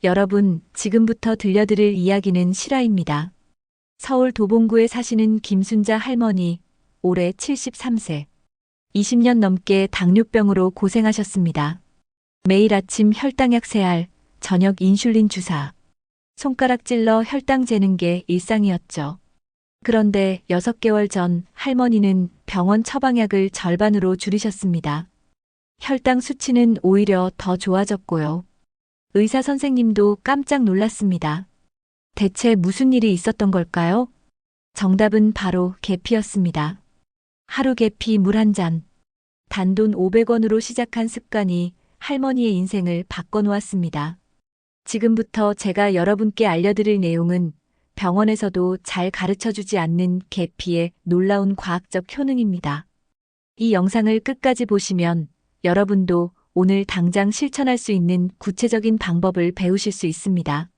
여러분, 지금부터 들려드릴 이야기는 실화입니다. 서울 도봉구에 사시는 김순자 할머니, 올해 73세. 20년 넘게 당뇨병으로 고생하셨습니다. 매일 아침 혈당약 세알, 저녁 인슐린 주사, 손가락 찔러 혈당 재는 게 일상이었죠. 그런데 6개월 전 할머니는 병원 처방약을 절반으로 줄이셨습니다. 혈당 수치는 오히려 더 좋아졌고요. 의사 선생님도 깜짝 놀랐습니다. 대체 무슨 일이 있었던 걸까요? 정답은 바로 계피였습니다. 하루 계피 물 한 잔. 단돈 500원으로 시작한 습관이 할머니의 인생을 바꿔놓았습니다. 지금부터 제가 여러분께 알려드릴 내용은 병원에서도 잘 가르쳐주지 않는 계피의 놀라운 과학적 효능입니다. 이 영상을 끝까지 보시면 여러분도 오늘 당장 실천할 수 있는 구체적인 방법을 배우실 수 있습니다.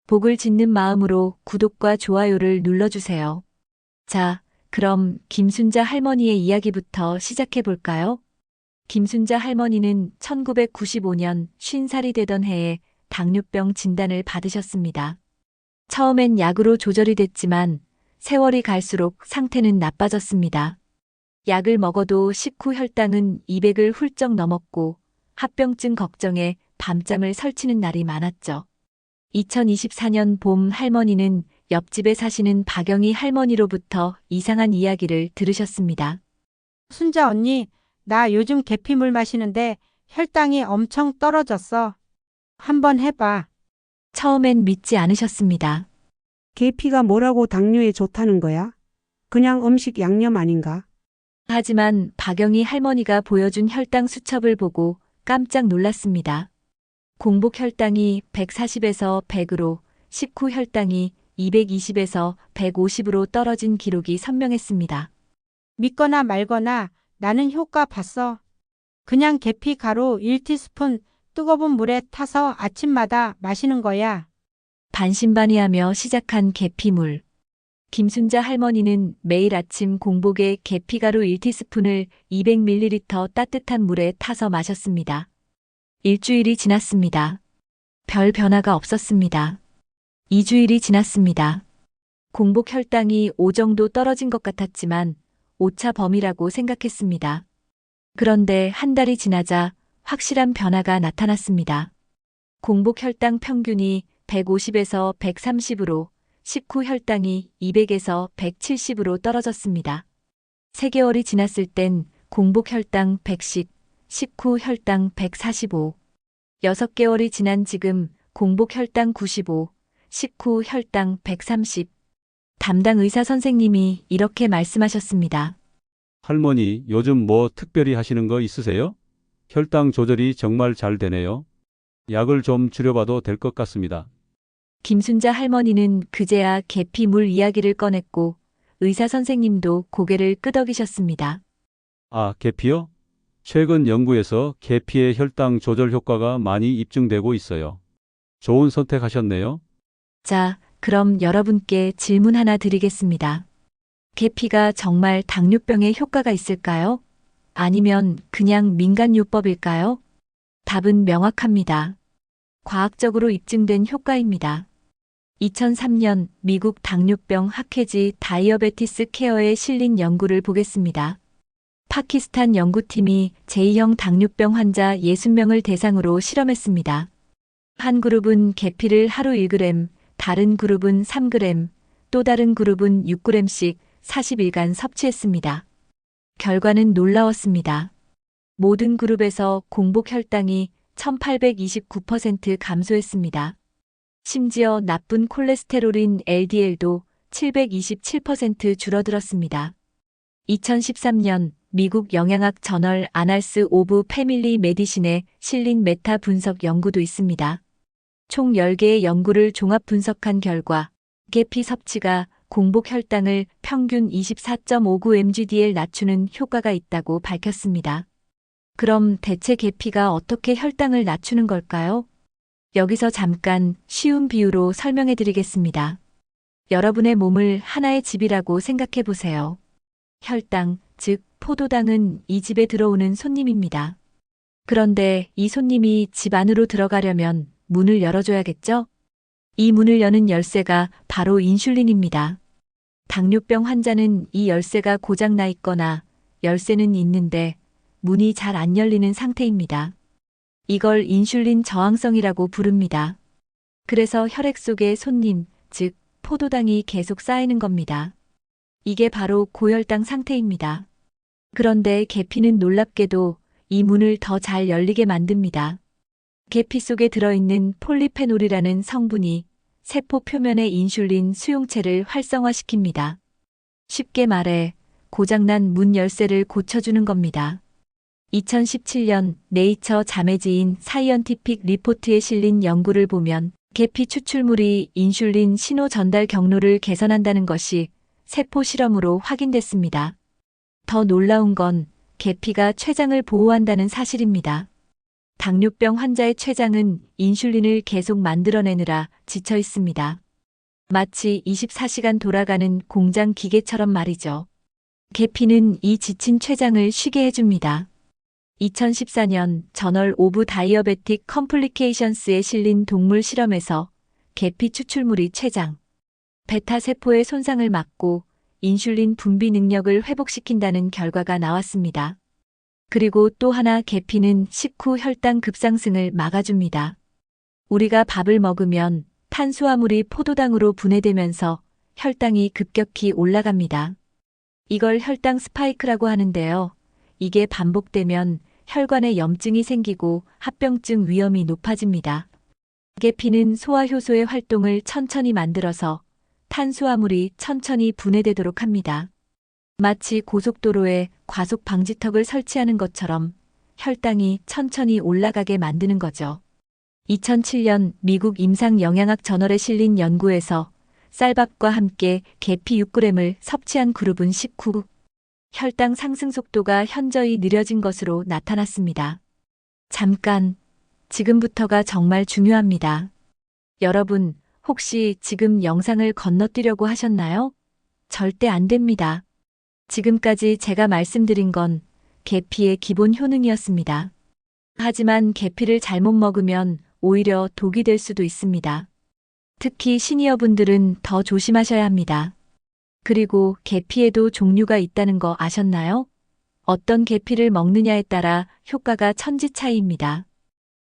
복을 짓는 마음으로 구독과 좋아요를 눌러주세요. 자, 그럼 김순자 할머니의 이야기부터 시작해 볼까요? 김순자 할머니는 1995년 50살이 되던 해에 당뇨병 진단을 받으셨습니다. 처음엔 약으로 조절이 됐지만 세월이 갈수록 상태는 나빠졌습니다. 약을 먹어도 식후 혈당은 200을 훌쩍 넘었고 합병증 걱정에 밤잠을 설치는 날이 많았죠. 2024년 봄 할머니는 옆집에 사시는 박영희 할머니로부터 이상한 이야기를 들으셨습니다. 순자 언니, 나 요즘 계피물 마시는데 혈당이 엄청 떨어졌어. 한번 해봐. 처음엔 믿지 않으셨습니다. 계피가 뭐라고 당뇨에 좋다는 거야? 그냥 음식 양념 아닌가? 하지만 박영희 할머니가 보여준 혈당 수첩을 보고 깜짝 놀랐습니다. 공복 혈당이 140에서 100으로, 식후 혈당이 220에서 150으로 떨어진 기록이 선명했습니다. 믿거나 말거나 나는 효과 봤어. 그냥 계피 가루 1티스푼 뜨거운 물에 타서 아침마다 마시는 거야. 반신반의하며 시작한 계피물. 김순자 할머니는 매일 아침 공복에 계피가루 1티스푼을 200ml 따뜻한 물에 타서 마셨습니다. 일주일이 지났습니다. 별 변화가 없었습니다. 2주일이 지났습니다. 공복 혈당이 5 정도 떨어진 것 같았지만 오차 범위라고 생각했습니다. 그런데 한 달이 지나자 확실한 변화가 나타났습니다. 공복 혈당 평균이 150에서 130으로, 식후 혈당이 200에서 170으로 떨어졌습니다. 3개월이 지났을 땐 공복 혈당 110, 식후 혈당 145. 6개월이 지난 지금 공복 혈당 95, 식후 혈당 130. 담당 의사 선생님이 이렇게 말씀하셨습니다. 할머니, 요즘 뭐 특별히 하시는 거 있으세요? 혈당 조절이 정말 잘 되네요. 약을 좀 줄여봐도 될 것 같습니다. 김순자 할머니는 그제야 계피물 이야기를 꺼냈고 의사 선생님도 고개를 끄덕이셨습니다. 아, 계피요? 최근 연구에서 계피의 혈당 조절 효과가 많이 입증되고 있어요. 좋은 선택하셨네요. 자, 그럼 여러분께 질문 하나 드리겠습니다. 계피가 정말 당뇨병에 효과가 있을까요? 아니면 그냥 민간요법일까요? 답은 명확합니다. 과학적으로 입증된 효과입니다. 2003년 미국 당뇨병 학회지 다이어베티스 케어에 실린 연구를 보겠습니다. 파키스탄 연구팀이 제2형 당뇨병 환자 60명을 대상으로 실험했습니다. 한 그룹은 계피를 하루 1g, 다른 그룹은 3g, 또 다른 그룹은 6g씩 40일간 섭취했습니다. 결과는 놀라웠습니다. 모든 그룹에서 공복 혈당이 1829% 감소했습니다. 심지어 나쁜 콜레스테롤인 LDL도 727% 줄어들었습니다. 2013년 미국 영양학 저널 아날스 오브 패밀리 메디신에 실린 메타 분석 연구도 있습니다. 총 10개의 연구를 종합 분석한 결과 계피 섭취가 공복 혈당을 평균 24.59mgdl 낮추는 효과가 있다고 밝혔습니다. 그럼 대체 계피가 어떻게 혈당을 낮추는 걸까요? 여기서 잠깐 쉬운 비유로 설명해 드리겠습니다. 여러분의 몸을 하나의 집이라고 생각해 보세요. 혈당, 즉 포도당은 이 집에 들어오는 손님입니다. 그런데 이 손님이 집 안으로 들어가려면 문을 열어줘야겠죠? 이 문을 여는 열쇠가 바로 인슐린입니다. 당뇨병 환자는 이 열쇠가 고장나 있거나 열쇠는 있는데 문이 잘 안 열리는 상태입니다. 이걸 인슐린 저항성이라고 부릅니다. 그래서 혈액 속에 손님, 즉 포도당이 계속 쌓이는 겁니다. 이게 바로 고혈당 상태입니다. 그런데 계피는 놀랍게도 이 문을 더 잘 열리게 만듭니다. 계피 속에 들어있는 폴리페놀이라는 성분이 세포 표면의 인슐린 수용체를 활성화시킵니다. 쉽게 말해 고장난 문 열쇠를 고쳐주는 겁니다. 2017년 네이처 자매지인 사이언티픽 리포트에 실린 연구를 보면 계피 추출물이 인슐린 신호 전달 경로를 개선한다는 것이 세포 실험으로 확인됐습니다. 더 놀라운 건 계피가 췌장을 보호한다는 사실입니다. 당뇨병 환자의 췌장은 인슐린을 계속 만들어내느라 지쳐 있습니다. 마치 24시간 돌아가는 공장 기계처럼 말이죠. 계피는 이 지친 췌장을 쉬게 해줍니다. 2014년 저널 오브 다이어베틱 컴플리케이션스에 실린 동물 실험에서 계피 추출물이 췌장, 베타 세포의 손상을 막고 인슐린 분비 능력을 회복시킨다는 결과가 나왔습니다. 그리고 또 하나 계피는 식후 혈당 급상승을 막아줍니다. 우리가 밥을 먹으면 탄수화물이 포도당으로 분해되면서 혈당이 급격히 올라갑니다. 이걸 혈당 스파이크라고 하는데요. 이게 반복되면 혈관에 염증이 생기고 합병증 위험이 높아집니다. 계피는 소화효소의 활동을 천천히 만들어서 탄수화물이 천천히 분해되도록 합니다. 마치 고속도로에 과속 방지턱을 설치하는 것처럼 혈당이 천천히 올라가게 만드는 거죠. 2007년 미국 임상영양학 저널에 실린 연구에서 쌀밥과 함께 계피 6g을 섭취한 그룹은 식후 혈당 상승 속도가 현저히 느려진 것으로 나타났습니다. 잠깐, 지금부터가 정말 중요합니다. 여러분, 혹시 지금 영상을 건너뛰려고 하셨나요? 절대 안 됩니다. 지금까지 제가 말씀드린 건 계피의 기본 효능이었습니다. 하지만 계피를 잘못 먹으면 오히려 독이 될 수도 있습니다. 특히 시니어분들은 더 조심하셔야 합니다. 그리고 계피에도 종류가 있다는 거 아셨나요? 어떤 계피를 먹느냐에 따라 효과가 천지 차이입니다.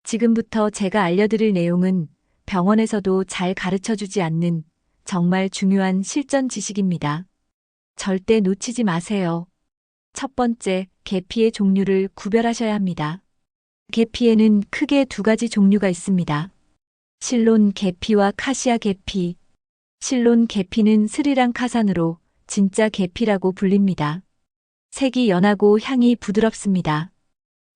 지금부터 제가 알려드릴 내용은 병원에서도 잘 가르쳐주지 않는 정말 중요한 실전 지식입니다. 절대 놓치지 마세요. 첫 번째, 계피의 종류를 구별하셔야 합니다. 계피에는 크게 두 가지 종류가 있습니다. 실론 계피와 카시아 계피. 실론 계피는 스리랑카산으로 진짜 계피라고 불립니다. 색이 연하고 향이 부드럽습니다.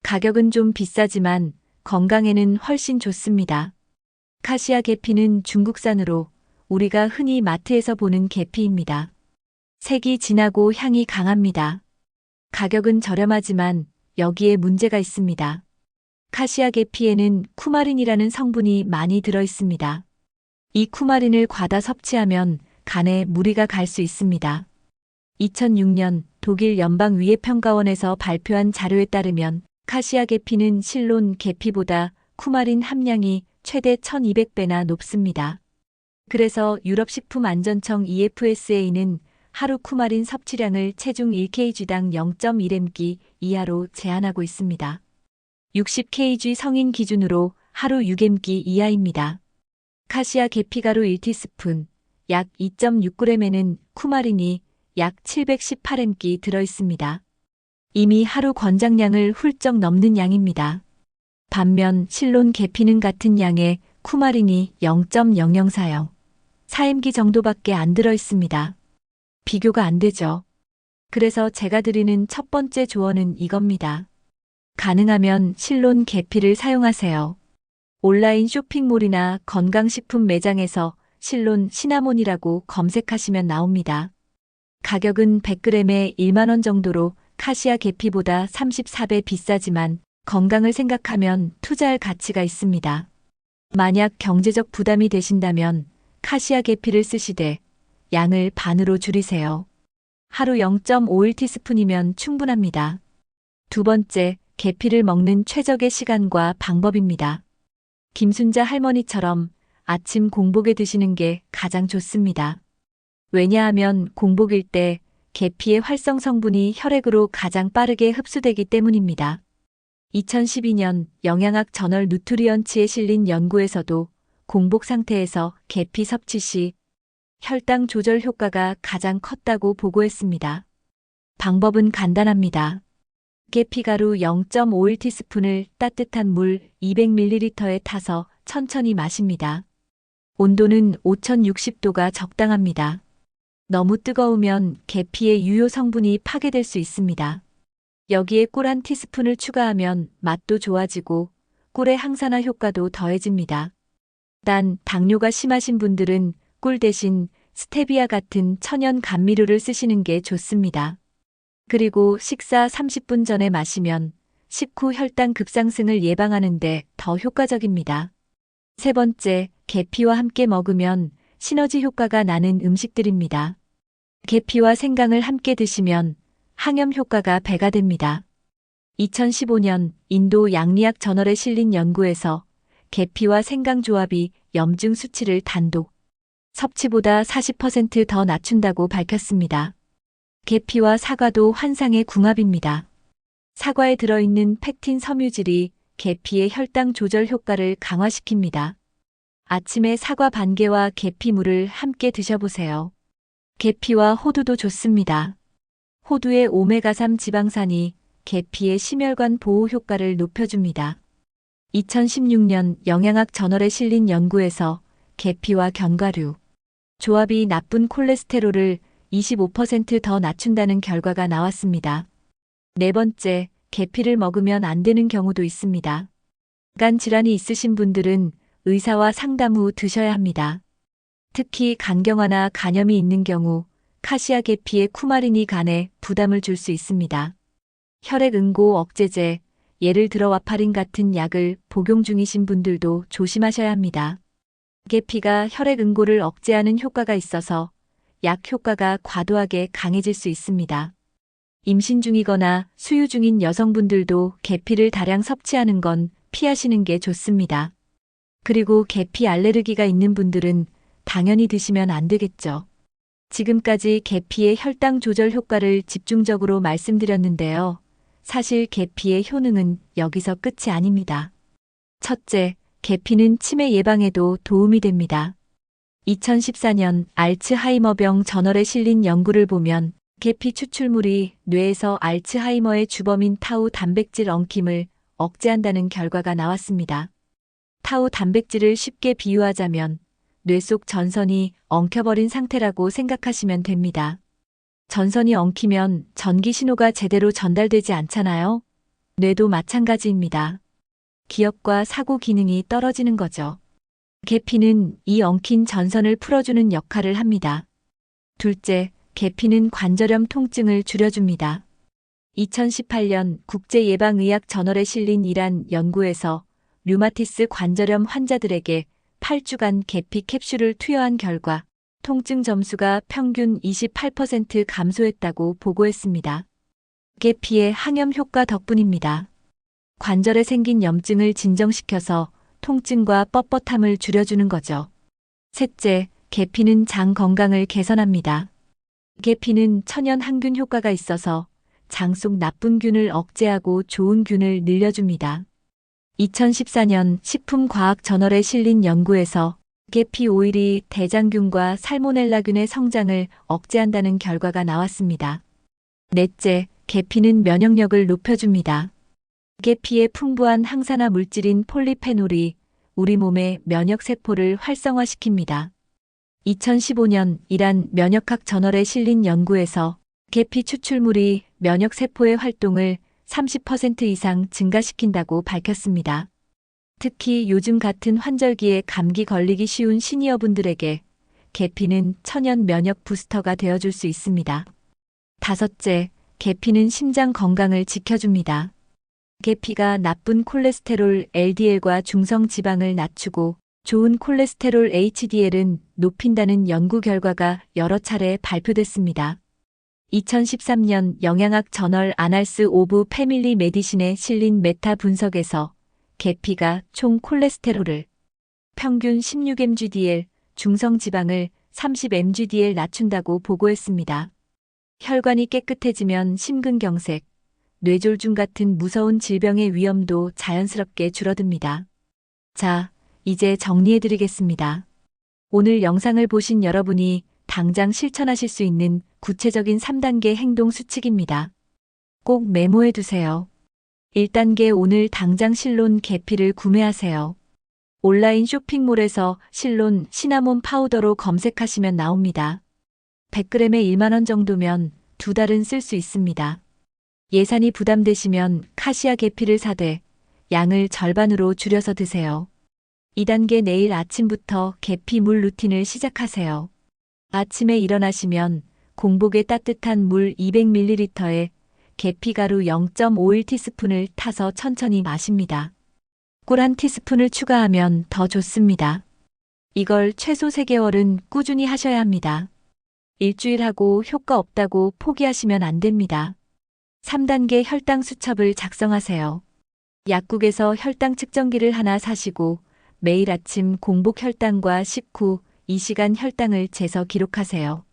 가격은 좀 비싸지만 건강에는 훨씬 좋습니다. 카시아 계피는 중국산으로 우리가 흔히 마트에서 보는 계피입니다. 색이 진하고 향이 강합니다. 가격은 저렴하지만 여기에 문제가 있습니다. 카시아 계피에는 쿠마린이라는 성분이 많이 들어 있습니다. 이 쿠마린을 과다 섭취하면 간에 무리가 갈 수 있습니다. 2006년 독일 연방위해평가원에서 발표한 자료에 따르면 카시아 계피는 실론 계피보다 쿠마린 함량이 최대 1200배나 높습니다. 그래서 유럽식품안전청 EFSA는 하루 쿠마린 섭취량을 체중 1kg당 0.1mg 이하로 제한하고 있습니다. 60kg 성인 기준으로 하루 6mg 이하입니다. 카시아 계피가루 1티스푼, 약 2.6g에는 쿠마린이 약 718mg 들어있습니다. 이미 하루 권장량을 훌쩍 넘는 양입니다. 반면 실론 계피는 같은 양의 쿠마린이 0.0040, 4mg 정도밖에 안 들어있습니다. 비교가 안 되죠. 그래서 제가 드리는 첫 번째 조언은 이겁니다. 가능하면 실론 계피를 사용하세요. 온라인 쇼핑몰이나 건강식품 매장에서 실론 시나몬이라고 검색하시면 나옵니다. 가격은 100g에 1만 원 정도로 카시아 계피보다 34배 비싸지만 건강을 생각하면 투자할 가치가 있습니다. 만약 경제적 부담이 되신다면 카시아 계피를 쓰시되 양을 반으로 줄이세요. 하루 0.51티스푼이면 충분합니다. 두 번째, 계피를 먹는 최적의 시간과 방법입니다. 김순자 할머니처럼 아침 공복에 드시는 게 가장 좋습니다. 왜냐하면 공복일 때 계피의 활성 성분이 혈액으로 가장 빠르게 흡수되기 때문입니다. 2012년 영양학 저널 누트리언츠에 실린 연구에서도 공복 상태에서 계피 섭취 시 혈당 조절 효과가 가장 컸다고 보고했습니다. 방법은 간단합니다. 계피가루 0.51티스푼을 따뜻한 물 200ml에 타서 천천히 마십니다. 온도는 5060도가 적당합니다. 너무 뜨거우면 계피의 유효 성분이 파괴될 수 있습니다. 여기에 꿀 한 티스푼을 추가하면 맛도 좋아지고 꿀의 항산화 효과도 더해집니다. 단, 당뇨가 심하신 분들은 꿀 대신 스테비아 같은 천연 감미료를 쓰시는 게 좋습니다. 그리고 식사 30분 전에 마시면 식후 혈당 급상승을 예방하는 데 더 효과적입니다. 세 번째, 계피와 함께 먹으면 시너지 효과가 나는 음식들입니다. 계피와 생강을 함께 드시면 항염 효과가 배가 됩니다. 2015년 인도 양리학 저널에 실린 연구에서 계피와 생강 조합이 염증 수치를 단독 섭취보다 40% 더 낮춘다고 밝혔습니다. 계피와 사과도 환상의 궁합입니다. 사과에 들어있는 펙틴 섬유질이 계피의 혈당 조절 효과를 강화시킵니다. 아침에 사과 반개와 계피물을 함께 드셔보세요. 계피와 호두도 좋습니다. 호두의 오메가3 지방산이 계피의 심혈관 보호 효과를 높여줍니다. 2016년 영양학 저널에 실린 연구에서 계피와 견과류 조합이 나쁜 콜레스테롤을 25% 더 낮춘다는 결과가 나왔습니다. 네 번째, 계피를 먹으면 안 되는 경우도 있습니다. 간 질환이 있으신 분들은 의사와 상담 후 드셔야 합니다. 특히 간경화나 간염이 있는 경우 카시아 계피의 쿠마린이 간에 부담을 줄 수 있습니다. 혈액 응고 억제제, 예를 들어 와파린 같은 약을 복용 중이신 분들도 조심하셔야 합니다. 계피가 혈액 응고를 억제하는 효과가 있어서 약 효과가 과도하게 강해질 수 있습니다. 임신 중이거나 수유 중인 여성분들도 계피를 다량 섭취하는 건 피하시는 게 좋습니다. 그리고 계피 알레르기가 있는 분들은 당연히 드시면 안 되겠죠. 지금까지 계피의 혈당 조절 효과를 집중적으로 말씀드렸는데요. 사실 계피의 효능은 여기서 끝이 아닙니다. 첫째, 계피는 치매 예방에도 도움이 됩니다. 2014년 알츠하이머병 저널에 실린 연구를 보면 계피 추출물이 뇌에서 알츠하이머의 주범인 타우 단백질 엉킴을 억제한다는 결과가 나왔습니다. 타우 단백질을 쉽게 비유하자면 뇌 속 전선이 엉켜버린 상태라고 생각하시면 됩니다. 전선이 엉키면 전기 신호가 제대로 전달되지 않잖아요. 뇌도 마찬가지입니다. 기억과 사고 기능이 떨어지는 거죠. 계피는 이 엉킨 전선을 풀어주는 역할을 합니다. 둘째, 계피는 관절염 통증을 줄여줍니다. 2018년 국제예방의학 저널에 실린 이란 연구에서 류마티스 관절염 환자들에게 8주간 계피 캡슐을 투여한 결과 통증 점수가 평균 28% 감소했다고 보고했습니다. 계피의 항염 효과 덕분입니다. 관절에 생긴 염증을 진정시켜서 통증과 뻣뻣함을 줄여주는 거죠. 셋째, 계피는 장 건강을 개선합니다. 계피는 천연 항균 효과가 있어서 장 속 나쁜 균을 억제하고 좋은 균을 늘려줍니다. 2014년 식품과학저널에 실린 연구에서 계피 오일이 대장균과 살모넬라균의 성장을 억제한다는 결과가 나왔습니다. 넷째, 계피는 면역력을 높여줍니다. 계피의 풍부한 항산화 물질인 폴리페놀이 우리 몸의 면역세포를 활성화시킵니다. 2015년 이란 면역학 저널에 실린 연구에서 계피 추출물이 면역세포의 활동을 30% 이상 증가시킨다고 밝혔습니다. 특히 요즘 같은 환절기에 감기 걸리기 쉬운 시니어분들에게 계피는 천연 면역 부스터가 되어줄 수 있습니다. 다섯째, 계피는 심장 건강을 지켜줍니다. 계피가 나쁜 콜레스테롤 LDL과 중성 지방을 낮추고 좋은 콜레스테롤 HDL은 높인다는 연구 결과가 여러 차례 발표됐습니다. 2013년 영양학 저널 아날스 오브 패밀리 메디신에 실린 메타 분석에서 계피가 총 콜레스테롤을 평균 16mgdl, 중성 지방을 30mgdl 낮춘다고 보고했습니다. 혈관이 깨끗해지면 심근경색, 뇌졸중 같은 무서운 질병의 위험도 자연스럽게 줄어듭니다. 자, 이제 정리해드리겠습니다. 오늘 영상을 보신 여러분이 당장 실천하실 수 있는 구체적인 3단계 행동 수칙입니다. 꼭 메모해두세요. 1단계 오늘 당장 실론 계피를 구매하세요. 온라인 쇼핑몰에서 실론 시나몬 파우더로 검색하시면 나옵니다. 100g에 1만원 정도면 2달은 쓸 수 있습니다. 예산이 부담되시면 카시아 계피를 사되 양을 절반으로 줄여서 드세요. 2단계 내일 아침부터 계피 물 루틴을 시작하세요. 아침에 일어나시면 공복에 따뜻한 물 200ml에 계피가루 0.51티스푼을 타서 천천히 마십니다. 꿀 1티스푼을 추가하면 더 좋습니다. 이걸 최소 3개월은 꾸준히 하셔야 합니다. 일주일 하고 효과 없다고 포기하시면 안 됩니다. 3단계 혈당 수첩을 작성하세요. 약국에서 혈당 측정기를 하나 사시고 매일 아침 공복 혈당과 식후 2시간 혈당을 재서 기록하세요.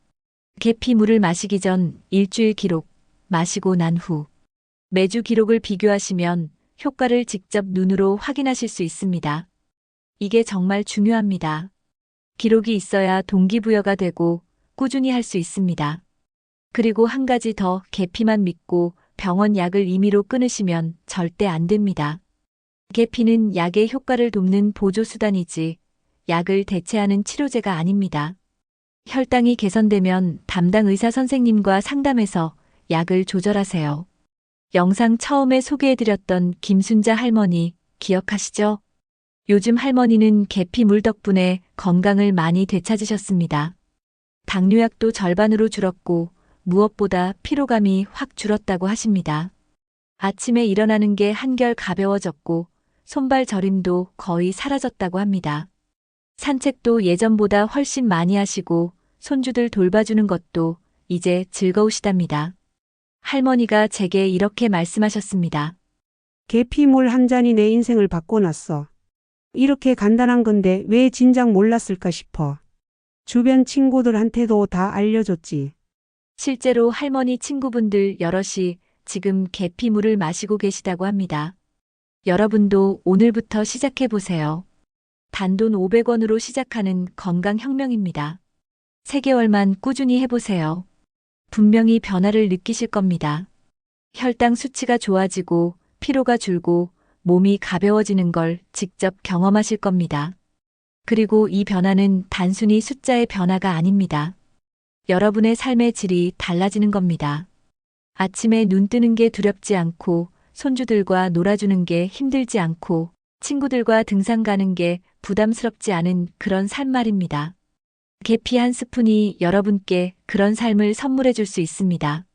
계피 물을 마시기 전 일주일 기록, 마시고 난 후 매주 기록을 비교하시면 효과를 직접 눈으로 확인하실 수 있습니다. 이게 정말 중요합니다. 기록이 있어야 동기부여가 되고 꾸준히 할 수 있습니다. 그리고 한 가지 더, 계피만 믿고 병원 약을 임의로 끊으시면 절대 안 됩니다. 계피는 약의 효과를 돕는 보조수단이지 약을 대체하는 치료제가 아닙니다. 혈당이 개선되면 담당 의사 선생님과 상담해서 약을 조절하세요. 영상 처음에 소개해드렸던 김순자 할머니 기억하시죠? 요즘 할머니는 계피물 덕분에 건강을 많이 되찾으셨습니다. 당뇨약도 절반으로 줄었고 무엇보다 피로감이 확 줄었다고 하십니다. 아침에 일어나는 게 한결 가벼워졌고 손발 저림도 거의 사라졌다고 합니다. 산책도 예전보다 훨씬 많이 하시고 손주들 돌봐주는 것도 이제 즐거우시답니다. 할머니가 제게 이렇게 말씀하셨습니다. 계피물 한 잔이 내 인생을 바꿔놨어. 이렇게 간단한 건데 왜 진작 몰랐을까 싶어. 주변 친구들한테도 다 알려줬지. 실제로 할머니 친구분들 여럿이 지금 계피물을 마시고 계시다고 합니다. 여러분도 오늘부터 시작해보세요. 단돈 500원으로 시작하는 건강혁명입니다. 3개월만 꾸준히 해보세요. 분명히 변화를 느끼실 겁니다. 혈당 수치가 좋아지고 피로가 줄고 몸이 가벼워지는 걸 직접 경험하실 겁니다. 그리고 이 변화는 단순히 숫자의 변화가 아닙니다. 여러분의 삶의 질이 달라지는 겁니다. 아침에 눈 뜨는 게 두렵지 않고 손주들과 놀아주는 게 힘들지 않고 친구들과 등산 가는 게 부담스럽지 않은 그런 삶 말입니다. 계피 한 스푼이 여러분께 그런 삶을 선물해 줄 수 있습니다.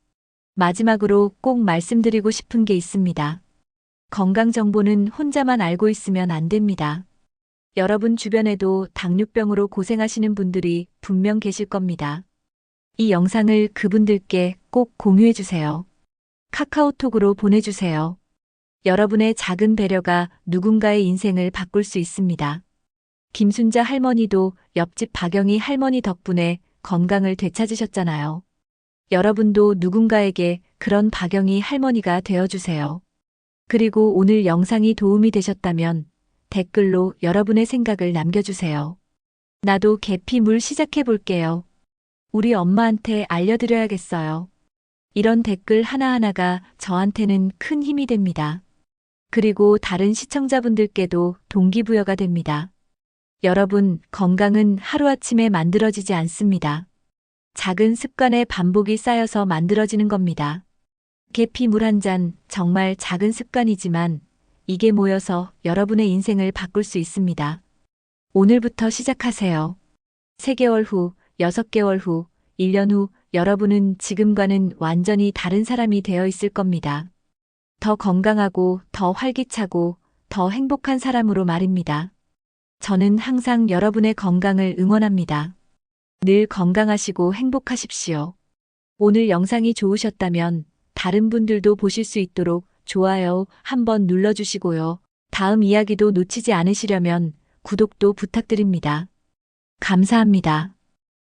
마지막으로 꼭 말씀드리고 싶은 게 있습니다. 건강 정보는 혼자만 알고 있으면 안 됩니다. 여러분 주변에도 당뇨병으로 고생하시는 분들이 분명 계실 겁니다. 이 영상을 그분들께 꼭 공유해 주세요. 카카오톡으로 보내주세요. 여러분의 작은 배려가 누군가의 인생을 바꿀 수 있습니다. 김순자 할머니도 옆집 박영희 할머니 덕분에 건강을 되찾으셨잖아요. 여러분도 누군가에게 그런 박영희 할머니가 되어주세요. 그리고 오늘 영상이 도움이 되셨다면 댓글로 여러분의 생각을 남겨주세요. 나도 계피물 시작해볼게요. 우리 엄마한테 알려드려야겠어요. 이런 댓글 하나하나가 저한테는 큰 힘이 됩니다. 그리고 다른 시청자분들께도 동기부여가 됩니다. 여러분, 건강은 하루아침에 만들어지지 않습니다. 작은 습관의 반복이 쌓여서 만들어지는 겁니다. 계피물 한 잔, 정말 작은 습관이지만 이게 모여서 여러분의 인생을 바꿀 수 있습니다. 오늘부터 시작하세요. 3개월 후, 6개월 후, 1년 후 여러분은 지금과는 완전히 다른 사람이 되어 있을 겁니다. 더 건강하고 더 활기차고 더 행복한 사람으로 말입니다. 저는 항상 여러분의 건강을 응원합니다. 늘 건강하시고 행복하십시오. 오늘 영상이 좋으셨다면 다른 분들도 보실 수 있도록 좋아요 한번 눌러주시고요. 다음 이야기도 놓치지 않으시려면 구독도 부탁드립니다. 감사합니다.